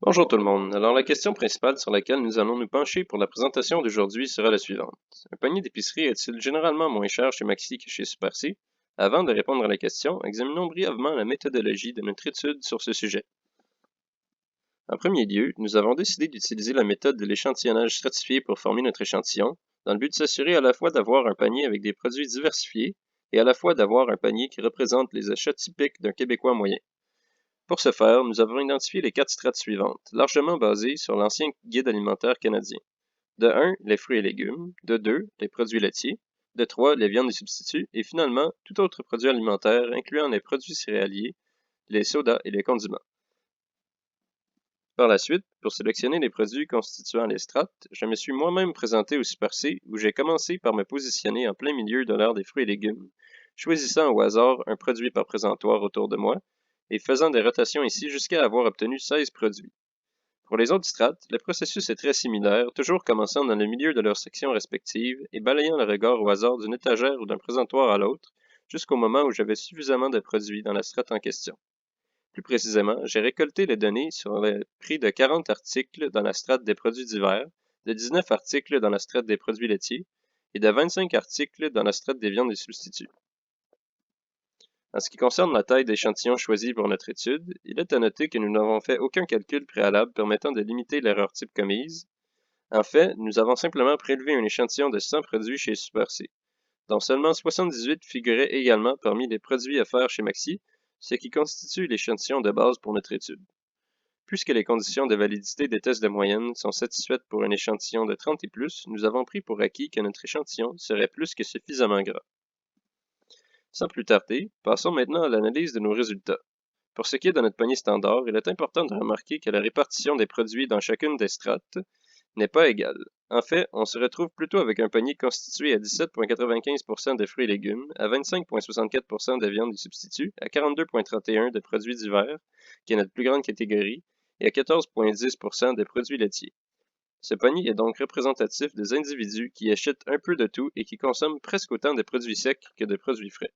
Bonjour tout le monde. Alors la question principale sur laquelle nous allons nous pencher pour la présentation d'aujourd'hui sera la suivante. Un panier d'épicerie est-il généralement moins cher chez Maxi que chez Super C? Avant de répondre à la question, examinons brièvement la méthodologie de notre étude sur ce sujet. En premier lieu, nous avons décidé d'utiliser la méthode de l'échantillonnage stratifié pour former notre échantillon, dans le but de s'assurer à la fois d'avoir un panier avec des produits diversifiés et à la fois d'avoir un panier qui représente les achats typiques d'un Québécois moyen. Pour ce faire, nous avons identifié les 4 strates suivantes, largement basées sur l'ancien Guide alimentaire canadien. De 1, les fruits et légumes. De 2, les produits laitiers. De 3, les viandes et substituts. Et finalement, tout autre produit alimentaire, incluant les produits céréaliers, les sodas et les condiments. Par la suite, pour sélectionner les produits constituant les strates, je me suis moi-même présenté au Super C, où j'ai commencé par me positionner en plein milieu de l'ère des fruits et légumes, choisissant au hasard un produit par présentoir autour de moi, et faisant des rotations ici jusqu'à avoir obtenu 16 produits. Pour les autres strates, le processus est très similaire, toujours commençant dans le milieu de leurs sections respectives et balayant le regard au hasard d'une étagère ou d'un présentoir à l'autre, jusqu'au moment où j'avais suffisamment de produits dans la strate en question. Plus précisément, j'ai récolté les données sur le prix de 40 articles dans la strate des produits divers, de 19 articles dans la strate des produits laitiers et de 25 articles dans la strate des viandes et substituts. En ce qui concerne la taille d'échantillon choisi pour notre étude, il est à noter que nous n'avons fait aucun calcul préalable permettant de limiter l'erreur type commise. En fait, nous avons simplement prélevé un échantillon de 100 produits chez Super C, dont seulement 78 figuraient également parmi les produits offerts chez Maxi, ce qui constitue l'échantillon de base pour notre étude. Puisque les conditions de validité des tests de moyenne sont satisfaites pour un échantillon de 30 et plus, nous avons pris pour acquis que notre échantillon serait plus que suffisamment gras. Sans plus tarder, passons maintenant à l'analyse de nos résultats. Pour ce qui est de notre panier standard, il est important de remarquer que la répartition des produits dans chacune des strates n'est pas égale. En fait, on se retrouve plutôt avec un panier constitué à 17,95% de fruits et légumes, à 25,64% de viande et substituts, à 42,31% de produits divers, qui est notre plus grande catégorie, et à 14,10% de produits laitiers. Ce panier est donc représentatif des individus qui achètent un peu de tout et qui consomment presque autant de produits secs que de produits frais.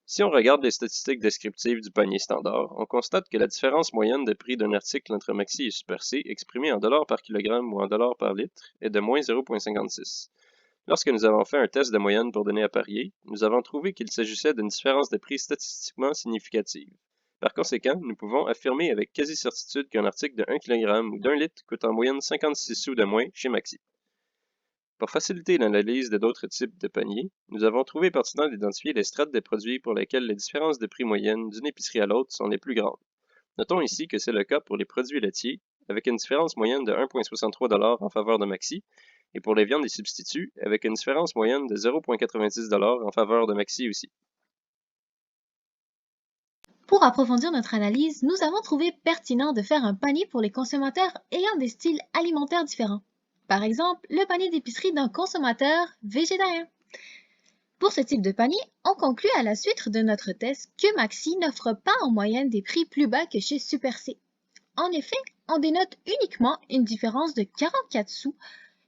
Si on regarde les statistiques descriptives du panier standard, on constate que la différence moyenne de prix d'un article entre Maxi et Super C, exprimée en dollars par kilogramme ou en dollars par litre, est de moins 0,56. Lorsque nous avons fait un test de moyenne pour donner à parier, nous avons trouvé qu'il s'agissait d'une différence de prix statistiquement significative. Par conséquent, nous pouvons affirmer avec quasi-certitude qu'un article de 1 kg ou d'1 litre coûte en moyenne 56 sous de moins chez Maxi. Pour faciliter l'analyse de d'autres types de paniers, nous avons trouvé pertinent d'identifier les strates des produits pour lesquels les différences de prix moyennes d'une épicerie à l'autre sont les plus grandes. Notons ici que c'est le cas pour les produits laitiers, avec une différence moyenne de 1,63 en faveur de Maxi, et pour les viandes et substituts, avec une différence moyenne de 0,90 en faveur de Maxi aussi. Pour approfondir notre analyse, nous avons trouvé pertinent de faire un panier pour les consommateurs ayant des styles alimentaires différents. Par exemple, le panier d'épicerie d'un consommateur végétarien. Pour ce type de panier, on conclut à la suite de notre test que Maxi n'offre pas en moyenne des prix plus bas que chez Super C. En effet, on dénote uniquement une différence de 44 sous,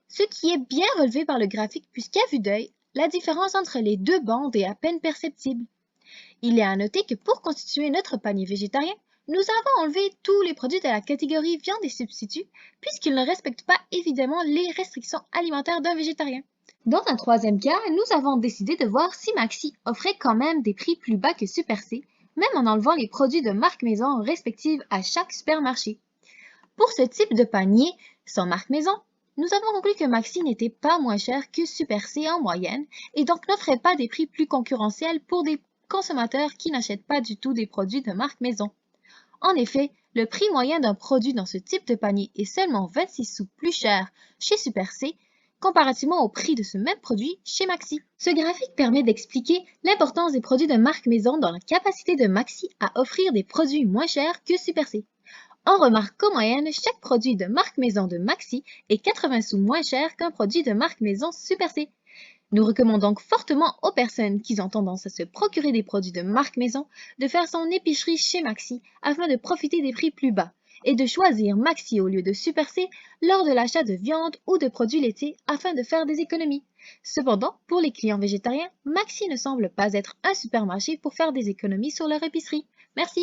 ce qui est bien relevé par le graphique puisqu'à vue d'œil, la différence entre les deux bandes est à peine perceptible. Il est à noter que pour constituer notre panier végétarien, nous avons enlevé tous les produits de la catégorie viande et substituts, puisqu'ils ne respectent pas évidemment les restrictions alimentaires d'un végétarien. Dans un troisième cas, nous avons décidé de voir si Maxi offrait quand même des prix plus bas que Super C, même en enlevant les produits de marque maison respectives à chaque supermarché. Pour ce type de panier, sans marque maison, nous avons conclu que Maxi n'était pas moins cher que Super C en moyenne et donc n'offrait pas des prix plus concurrentiels pour des consommateurs qui n'achètent pas du tout des produits de marque maison. En effet, le prix moyen d'un produit dans ce type de panier est seulement 26 sous plus cher chez Super C comparativement au prix de ce même produit chez Maxi. Ce graphique permet d'expliquer l'importance des produits de marque maison dans la capacité de Maxi à offrir des produits moins chers que Super C. On remarque qu'en moyenne, chaque produit de marque maison de Maxi est 80 sous moins cher qu'un produit de marque maison Super C. Nous recommandons donc fortement aux personnes qui ont tendance à se procurer des produits de marque maison de faire son épicerie chez Maxi afin de profiter des prix plus bas et de choisir Maxi au lieu de Super C lors de l'achat de viande ou de produits laitiers afin de faire des économies. Cependant, pour les clients végétariens, Maxi ne semble pas être un supermarché pour faire des économies sur leur épicerie. Merci.